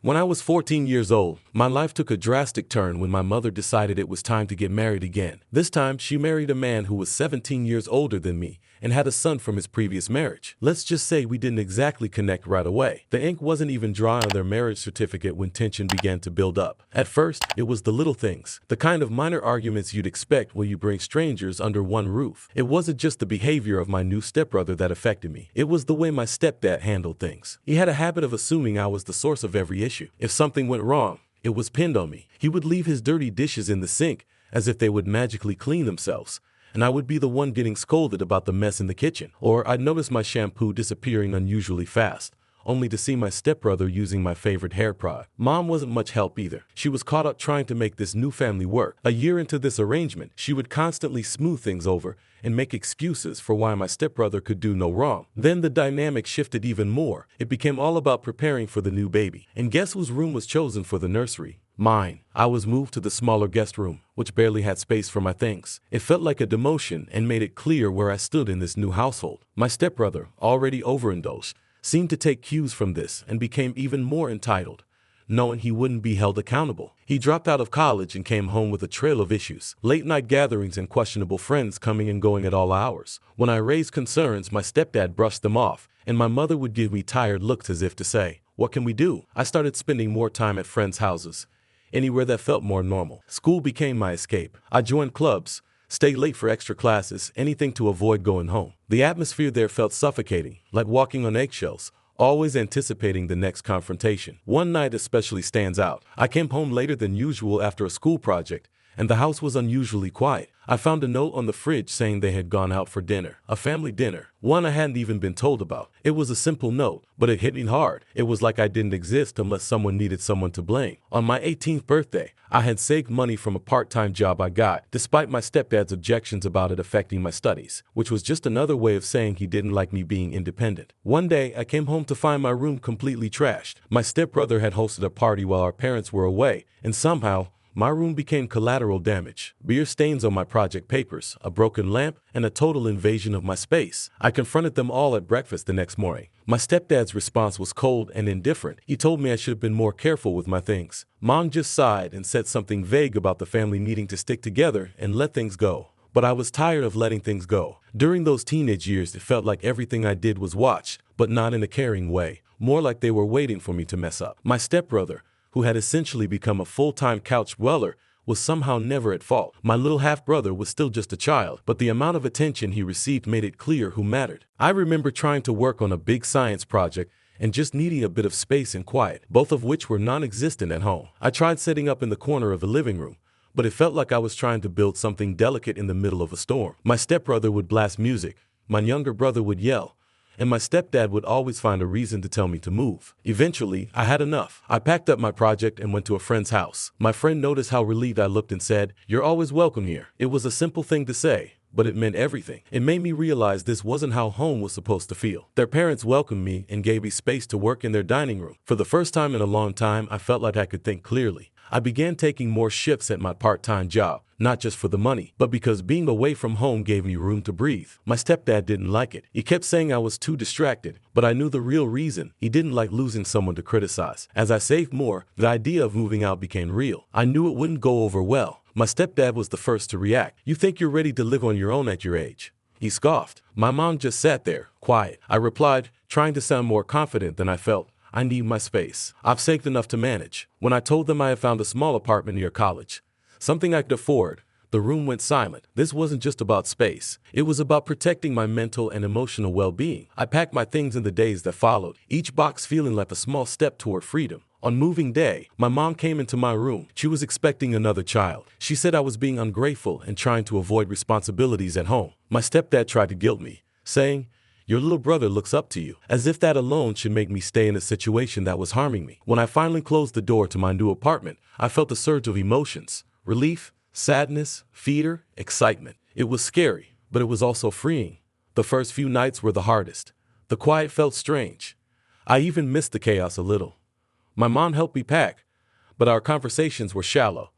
When I was 14 years old, my life took a drastic turn when my mother decided it was time to get married again. This time, she married a man who was 17 years older than me and had a son from his previous marriage. Let's just say we didn't exactly connect right away. The ink wasn't even dry on their marriage certificate when tension began to build up. At first, it was the little things, the kind of minor arguments you'd expect when you bring strangers under one roof. It wasn't just the behavior of my new stepbrother that affected me. It was the way my stepdad handled things. He had a habit of assuming I was the source of every issue. If something went wrong, it was pinned on me. He would leave his dirty dishes in the sink as if they would magically clean themselves, and I would be the one getting scolded about the mess in the kitchen. Or I'd notice my shampoo disappearing unusually fast, only to see my stepbrother using my favorite hair product. Mom wasn't much help either. She was caught up trying to make this new family work. A year into this arrangement, she would constantly smooth things over and make excuses for why my stepbrother could do no wrong. Then the dynamic shifted even more. It became all about preparing for the new baby. And guess whose room was chosen for the nursery? Mine. I was moved to the smaller guest room, which barely had space for my things. It felt like a demotion and made it clear where I stood in this new household. My stepbrother, already overindulged, seemed to take cues from this and became even more entitled, knowing he wouldn't be held accountable. He dropped out of college and came home with a trail of issues, late-night gatherings and questionable friends coming and going at all hours. When I raised concerns, my stepdad brushed them off, and my mother would give me tired looks as if to say, "What can we do?" I started spending more time at friends' houses, anywhere that felt more normal. School became my escape. I joined clubs, stayed late for extra classes, anything to avoid going home. The atmosphere there felt suffocating, like walking on eggshells, always anticipating the next confrontation. One night especially stands out. I came home later than usual after a school project, and the house was unusually quiet. I found a note on the fridge saying they had gone out for dinner, a family dinner, one I hadn't even been told about. It was a simple note, but it hit me hard. It was like I didn't exist unless someone needed someone to blame. On my 18th birthday, I had saved money from a part-time job I got, despite my stepdad's objections about it affecting my studies, which was just another way of saying he didn't like me being independent. One day, I came home to find my room completely trashed. My stepbrother had hosted a party while our parents were away, and somehow, my room became collateral damage. Beer stains on my project papers, a broken lamp, and a total invasion of my space. I confronted them all at breakfast the next morning. My stepdad's response was cold and indifferent. He told me I should have been more careful with my things. Mom just sighed and said something vague about the family needing to stick together and let things go. But I was tired of letting things go. During those teenage years, it felt like everything I did was watched, but not in a caring way. More like they were waiting for me to mess up. My stepbrother, who had essentially become a full-time couch dweller, was somehow never at fault. My little half-brother was still just a child, but the amount of attention he received made it clear who mattered. I remember trying to work on a big science project and just needing a bit of space and quiet, both of which were non-existent at home. I tried setting up in the corner of the living room, but it felt like I was trying to build something delicate in the middle of a storm. My stepbrother would blast music, my younger brother would yell, and my stepdad would always find a reason to tell me to move. Eventually, I had enough. I packed up my project and went to a friend's house. My friend noticed how relieved I looked and said, "You're always welcome here." It was a simple thing to say, but it meant everything. It made me realize this wasn't how home was supposed to feel. Their parents welcomed me and gave me space to work in their dining room. For the first time in a long time, I felt like I could think clearly. I began taking more shifts at my part-time job, not just for the money, but because being away from home gave me room to breathe. My stepdad didn't like it. He kept saying I was too distracted, but I knew the real reason. He didn't like losing someone to criticize. As I saved more, the idea of moving out became real. I knew it wouldn't go over well. My stepdad was the first to react. "You think you're ready to live on your own at your age?" He scoffed. My mom just sat there, quiet. I replied, trying to sound more confident than I felt, "I need my space. I've saved enough to manage." When I told them I had found a small apartment near college, something I could afford, the room went silent. This wasn't just about space. It was about protecting my mental and emotional well-being. I packed my things in the days that followed, each box feeling like a small step toward freedom. On moving day, my mom came into my room. She was expecting another child. She said I was being ungrateful and trying to avoid responsibilities at home. My stepdad tried to guilt me, saying, "Your little brother looks up to you," as if that alone should make me stay in a situation that was harming me. When I finally closed the door to my new apartment, I felt a surge of emotions: relief, sadness, fear, excitement. It was scary, but it was also freeing. The first few nights were the hardest. The quiet felt strange. I even missed the chaos a little. My mom helped me pack, but our conversations were shallow.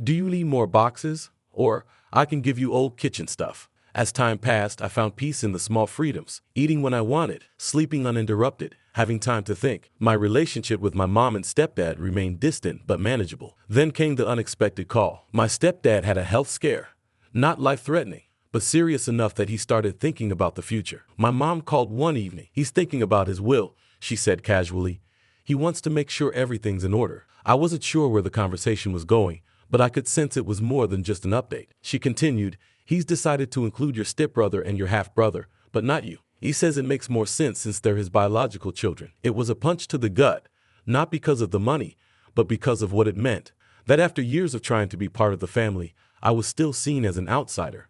"Do you need more boxes? Or I can give you old kitchen stuff." As time passed, I found peace in the small freedoms, eating when I wanted, sleeping uninterrupted, having time to think. My relationship with my mom and stepdad remained distant but manageable. Then came the unexpected call. My stepdad had a health scare, not life-threatening, but serious enough that he started thinking about the future. My mom called one evening. "He's thinking about his will," she said casually. "He wants to make sure everything's in order." I wasn't sure where the conversation was going, but I could sense it was more than just an update. She continued, "He's decided to include your stepbrother and your half-brother, but not you. He says it makes more sense since they're his biological children." It was a punch to the gut, not because of the money, but because of what it meant. That after years of trying to be part of the family, I was still seen as an outsider.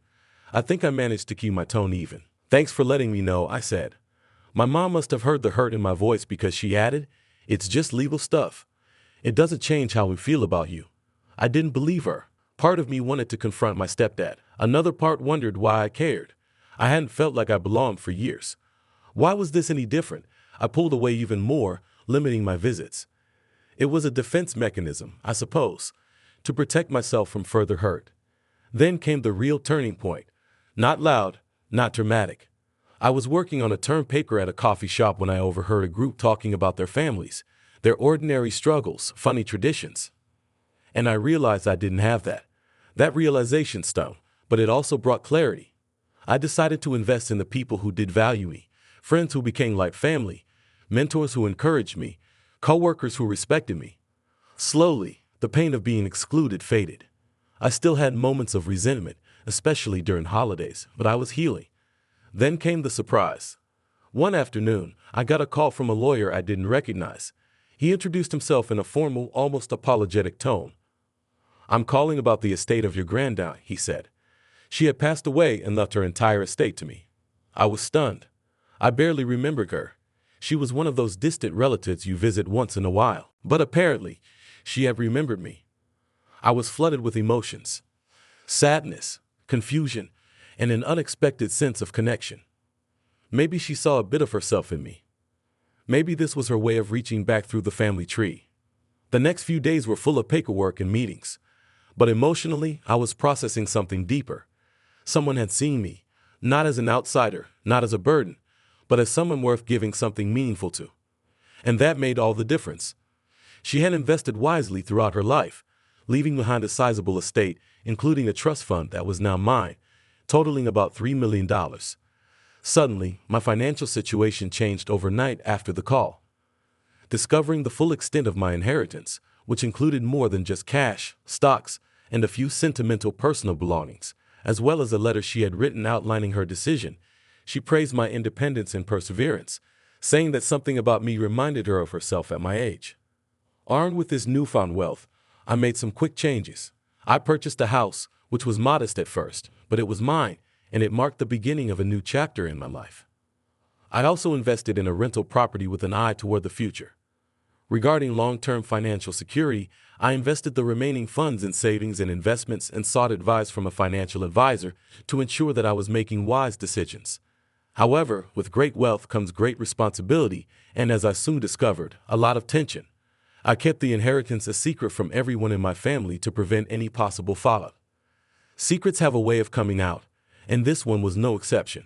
I think I managed to keep my tone even. "Thanks for letting me know," I said. My mom must have heard the hurt in my voice because she added, "It's just legal stuff. It doesn't change how we feel about you." I didn't believe her. Part of me wanted to confront my stepdad. Another part wondered why I cared. I hadn't felt like I belonged for years. Why was this any different? I pulled away even more, limiting my visits. It was a defense mechanism, I suppose, to protect myself from further hurt. Then came the real turning point. Not loud, not dramatic. I was working on a term paper at a coffee shop when I overheard a group talking about their families, their ordinary struggles, funny traditions. And I realized I didn't have that. That realization stung, but it also brought clarity. I decided to invest in the people who did value me, friends who became like family, mentors who encouraged me, co-workers who respected me. Slowly, the pain of being excluded faded. I still had moments of resentment, especially during holidays, but I was healing. Then came the surprise. One afternoon, I got a call from a lawyer I didn't recognize. He introduced himself in a formal, almost apologetic tone. "I'm calling about the estate of your granddaughter," he said. She had passed away and left her entire estate to me. I was stunned. I barely remembered her. She was one of those distant relatives you visit once in a while. But apparently, she had remembered me. I was flooded with emotions. Sadness, confusion, and an unexpected sense of connection. Maybe she saw a bit of herself in me. Maybe this was her way of reaching back through the family tree. The next few days were full of paperwork and meetings. But emotionally, I was processing something deeper. Someone had seen me, not as an outsider, not as a burden, but as someone worth giving something meaningful to. And that made all the difference. She had invested wisely throughout her life, leaving behind a sizable estate, including a trust fund that was now mine, totaling about $3 million. Suddenly, my financial situation changed overnight after the call. Discovering the full extent of my inheritance, which included more than just cash, stocks, and a few sentimental personal belongings, as well as a letter she had written outlining her decision, she praised my independence and perseverance, saying that something about me reminded her of herself at my age. Armed with this newfound wealth, I made some quick changes. I purchased a house, which was modest at first, but it was mine, and it marked the beginning of a new chapter in my life. I also invested in a rental property with an eye toward the future. Regarding long-term financial security, I invested the remaining funds in savings and investments and sought advice from a financial advisor to ensure that I was making wise decisions. However, with great wealth comes great responsibility, and as I soon discovered, a lot of tension. I kept the inheritance a secret from everyone in my family to prevent any possible fallout. Secrets have a way of coming out, and this one was no exception.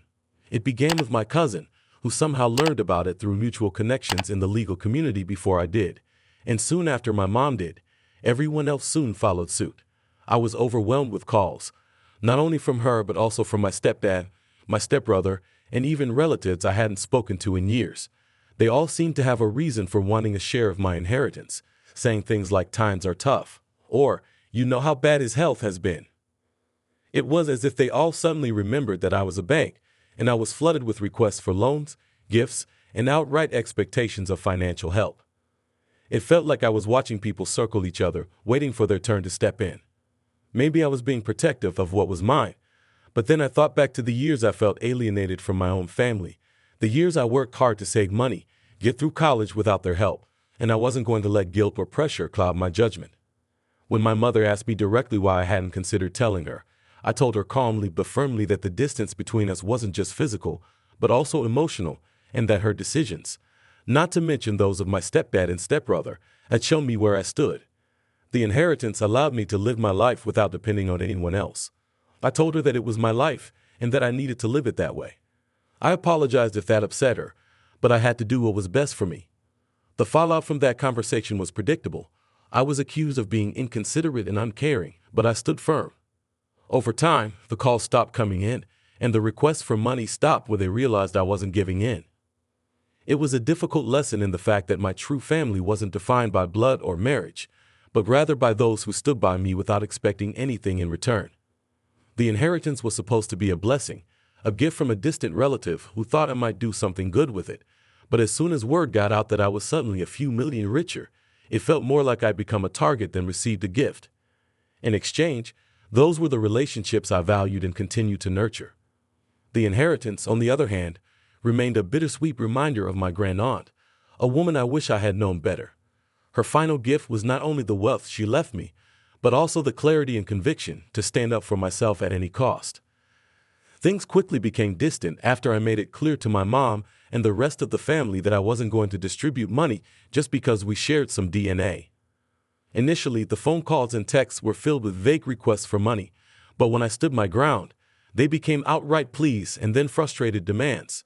It began with my cousin, who somehow learned about it through mutual connections in the legal community before I did, and soon after my mom did. Everyone else soon followed suit. I was overwhelmed with calls, not only from her but also from my stepdad, my stepbrother, and even relatives I hadn't spoken to in years. They all seemed to have a reason for wanting a share of my inheritance, saying things like times are tough, or you know how bad his health has been. It was as if they all suddenly remembered that I was a bank, and I was flooded with requests for loans, gifts, and outright expectations of financial help. It felt like I was watching people circle each other, waiting for their turn to step in. Maybe I was being protective of what was mine, but then I thought back to the years I felt alienated from my own family, the years I worked hard to save money, get through college without their help, and I wasn't going to let guilt or pressure cloud my judgment. When my mother asked me directly why I hadn't considered telling her, I told her calmly but firmly that the distance between us wasn't just physical, but also emotional, and that her decisions, not to mention those of my stepdad and stepbrother, had shown me where I stood. The inheritance allowed me to live my life without depending on anyone else. I told her that it was my life, and that I needed to live it that way. I apologized if that upset her, but I had to do what was best for me. The fallout from that conversation was predictable. I was accused of being inconsiderate and uncaring, but I stood firm. Over time, the calls stopped coming in, and the requests for money stopped when they realized I wasn't giving in. It was a difficult lesson in the fact that my true family wasn't defined by blood or marriage, but rather by those who stood by me without expecting anything in return. The inheritance was supposed to be a blessing, a gift from a distant relative who thought I might do something good with it, but as soon as word got out that I was suddenly a few million richer, it felt more like I'd become a target than received a gift. In exchange, those were the relationships I valued and continued to nurture. The inheritance, on the other hand, remained a bittersweet reminder of my grand-aunt, a woman I wish I had known better. Her final gift was not only the wealth she left me, but also the clarity and conviction to stand up for myself at any cost. Things quickly became distant after I made it clear to my mom and the rest of the family that I wasn't going to distribute money just because we shared some DNA. Initially, the phone calls and texts were filled with vague requests for money, but when I stood my ground, they became outright pleas and then frustrated demands.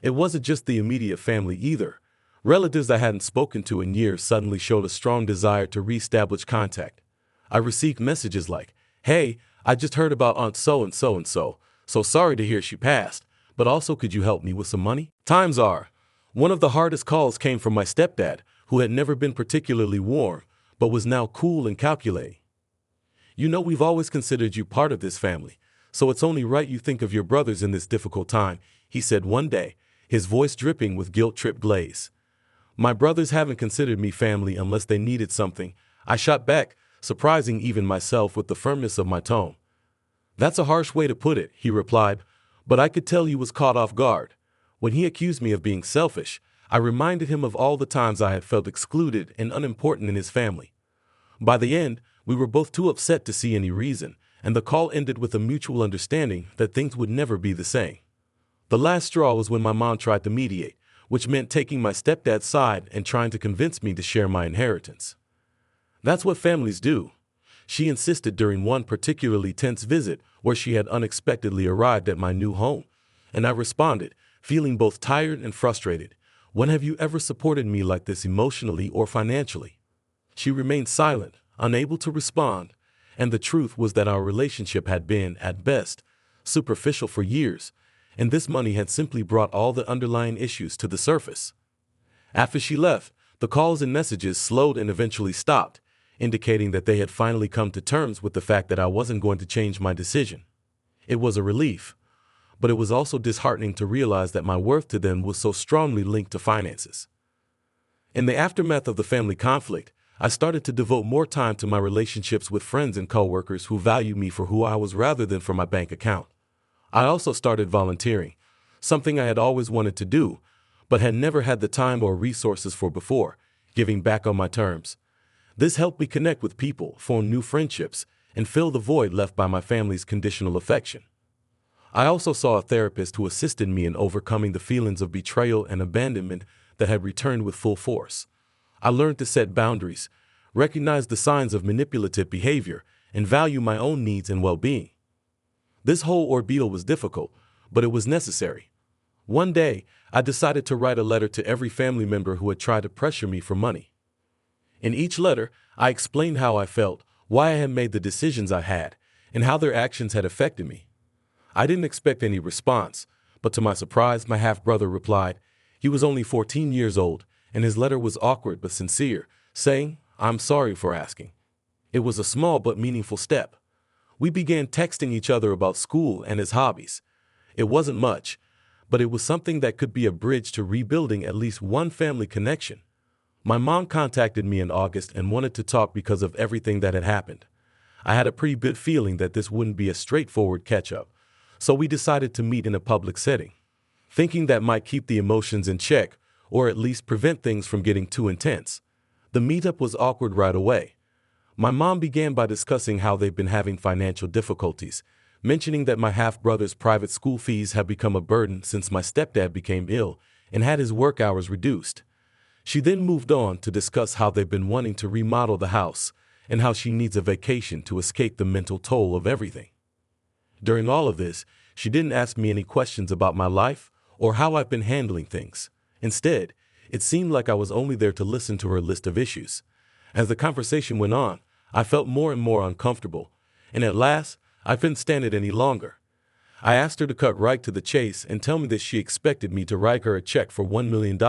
It wasn't just the immediate family either. Relatives I hadn't spoken to in years suddenly showed a strong desire to reestablish contact. I received messages like, "Hey, I just heard about Aunt so-and-so and so sorry to hear she passed, but also could you help me with some money?" Times are. One of the hardest calls came from my stepdad, who had never been particularly warm, but was now cool and calculating. "You know, we've always considered you part of this family, so it's only right you think of your brothers in this difficult time," he said one day, his voice dripping with guilt-tripped glaze. "My brothers haven't considered me family unless they needed something," I shot back, surprising even myself with the firmness of my tone. "That's a harsh way to put it," he replied, but I could tell he was caught off guard. When he accused me of being selfish, I reminded him of all the times I had felt excluded and unimportant in his family. By the end, we were both too upset to see any reason, and the call ended with a mutual understanding that things would never be the same. The last straw was when my mom tried to mediate, which meant taking my stepdad's side and trying to convince me to share my inheritance. That's what families do. She insisted during one particularly tense visit where she had unexpectedly arrived at my new home, and I responded, feeling both tired and frustrated, "When have you ever supported me like this emotionally or financially?" She remained silent, unable to respond, and the truth was that our relationship had been, at best, superficial for years, and this money had simply brought all the underlying issues to the surface. After she left, the calls and messages slowed and eventually stopped, indicating that they had finally come to terms with the fact that I wasn't going to change my decision. It was a relief, but it was also disheartening to realize that my worth to them was so strongly linked to finances. In the aftermath of the family conflict, I started to devote more time to my relationships with friends and coworkers who value me for who I was rather than for my bank account. I also started volunteering, something I had always wanted to do, but had never had the time or resources for before, giving back on my terms. This helped me connect with people, form new friendships, and fill the void left by my family's conditional affection. I also saw a therapist who assisted me in overcoming the feelings of betrayal and abandonment that had returned with full force. I learned to set boundaries, recognize the signs of manipulative behavior, and value my own needs and well-being. This whole ordeal was difficult, but it was necessary. One day, I decided to write a letter to every family member who had tried to pressure me for money. In each letter, I explained how I felt, why I had made the decisions I had, and how their actions had affected me. I didn't expect any response, but to my surprise, my half-brother replied. He was only 14 years old, and his letter was awkward but sincere, saying, "I'm sorry for asking." It was a small but meaningful step. We began texting each other about school and his hobbies. It wasn't much, but it was something that could be a bridge to rebuilding at least one family connection. My mom contacted me in August and wanted to talk because of everything that had happened. I had a pretty good feeling that this wouldn't be a straightforward catch-up, so we decided to meet in a public setting, thinking that might keep the emotions in check or at least prevent things from getting too intense. The meetup was awkward right away. My mom began by discussing how they've been having financial difficulties, mentioning that my half-brother's private school fees have become a burden since my stepdad became ill and had his work hours reduced. She then moved on to discuss how they've been wanting to remodel the house and how she needs a vacation to escape the mental toll of everything. During all of this, She didn't ask me any questions about my life or how I've been handling things. Instead, it seemed like I was only there to listen to her list of issues. As the conversation went on, I felt more and more uncomfortable, and at last, I couldn't stand it any longer. I asked her to cut right to the chase and tell me that she expected me to write her a check for $1 million.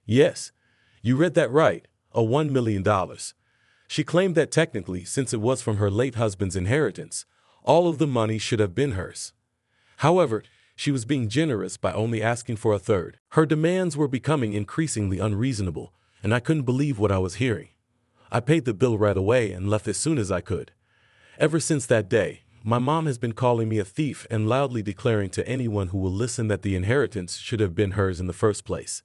Yes, you read that right, a $1 million. She claimed that technically, since it was from her late husband's inheritance, all of the money should have been hers. However, she was being generous by only asking for a third. Her demands were becoming increasingly unreasonable, and I couldn't believe what I was hearing. I paid the bill right away and left as soon as I could. Ever since that day, my mom has been calling me a thief and loudly declaring to anyone who will listen that the inheritance should have been hers in the first place.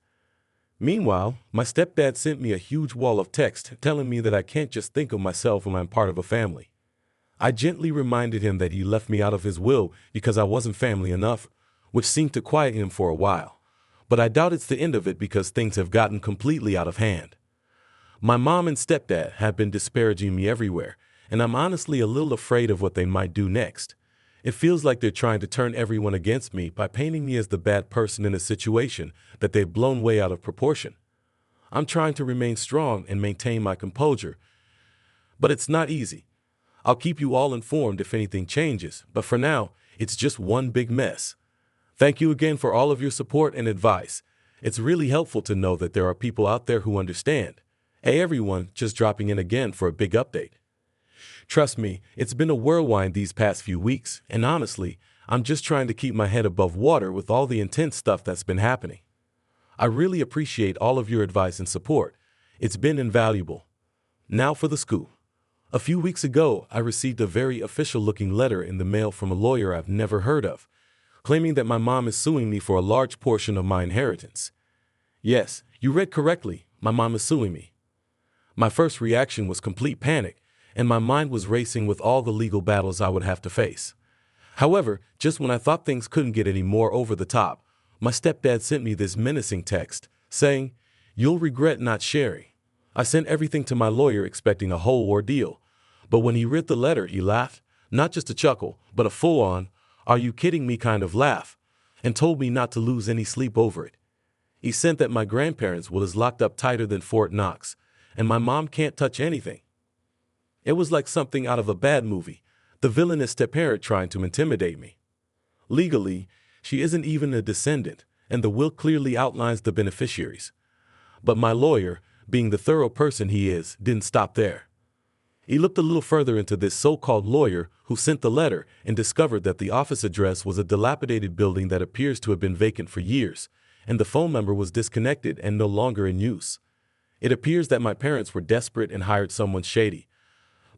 Meanwhile, my stepdad sent me a huge wall of text telling me that I can't just think of myself when I'm part of a family. I gently reminded him that he left me out of his will because I wasn't family enough, which seemed to quiet him for a while. But I doubt it's the end of it because things have gotten completely out of hand. My mom and stepdad have been disparaging me everywhere, and I'm honestly a little afraid of what they might do next. It feels like they're trying to turn everyone against me by painting me as the bad person in a situation that they've blown way out of proportion. I'm trying to remain strong and maintain my composure, but it's not easy. I'll keep you all informed if anything changes, but for now, it's just one big mess. Thank you again for all of your support and advice. It's really helpful to know that there are people out there who understand. Hey everyone, just dropping in again for a big update. Trust me, it's been a whirlwind these past few weeks, and honestly, I'm just trying to keep my head above water with all the intense stuff that's been happening. I really appreciate all of your advice and support. It's been invaluable. Now for the scoop. A few weeks ago, I received a very official-looking letter in the mail from a lawyer I've never heard of, claiming that my mom is suing me for a large portion of my inheritance. Yes, you read correctly, my mom is suing me. My first reaction was complete panic, and my mind was racing with all the legal battles I would have to face. However, just when I thought things couldn't get any more over the top, my stepdad sent me this menacing text, saying, "You'll regret not sharing." I sent everything to my lawyer expecting a whole ordeal, but when he read the letter, he laughed, not just a chuckle, but a full-on, "Are you kidding me" kind of laugh, and told me not to lose any sleep over it. He sent that my grandparents was locked up tighter than Fort Knox, and my mom can't touch anything. It was like something out of a bad movie, the villainous step-parent trying to intimidate me. Legally, she isn't even a descendant, and the will clearly outlines the beneficiaries. But my lawyer, being the thorough person he is, didn't stop there. He looked a little further into this so-called lawyer who sent the letter and discovered that the office address was a dilapidated building that appears to have been vacant for years, and the phone number was disconnected and no longer in use. It appears that my parents were desperate and hired someone shady,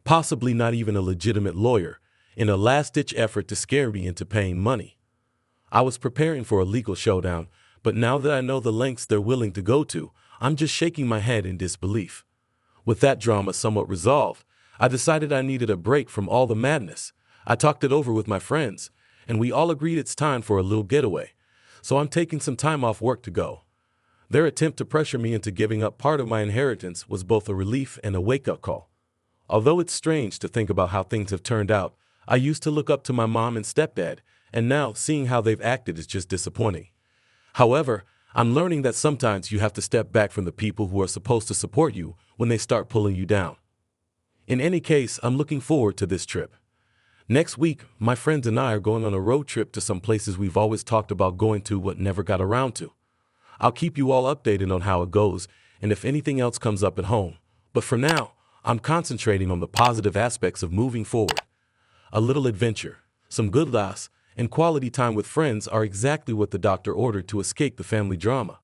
possibly not even a legitimate lawyer, in a last-ditch effort to scare me into paying money. I was preparing for a legal showdown, but now that I know the lengths they're willing to go to, I'm just shaking my head in disbelief. With that drama somewhat resolved, I decided I needed a break from all the madness. I talked it over with my friends, and we all agreed it's time for a little getaway. So I'm taking some time off work to go. Their attempt to pressure me into giving up part of my inheritance was both a relief and a wake-up call. Although it's strange to think about how things have turned out, I used to look up to my mom and stepdad, and now seeing how they've acted is just disappointing. However, I'm learning that sometimes you have to step back from the people who are supposed to support you when they start pulling you down. In any case, I'm looking forward to this trip. Next week, my friends and I are going on a road trip to some places we've always talked about going to but never got around to. I'll keep you all updated on how it goes and if anything else comes up at home. But for now, I'm concentrating on the positive aspects of moving forward. A little adventure, some good laughs, and quality time with friends are exactly what the doctor ordered to escape the family drama.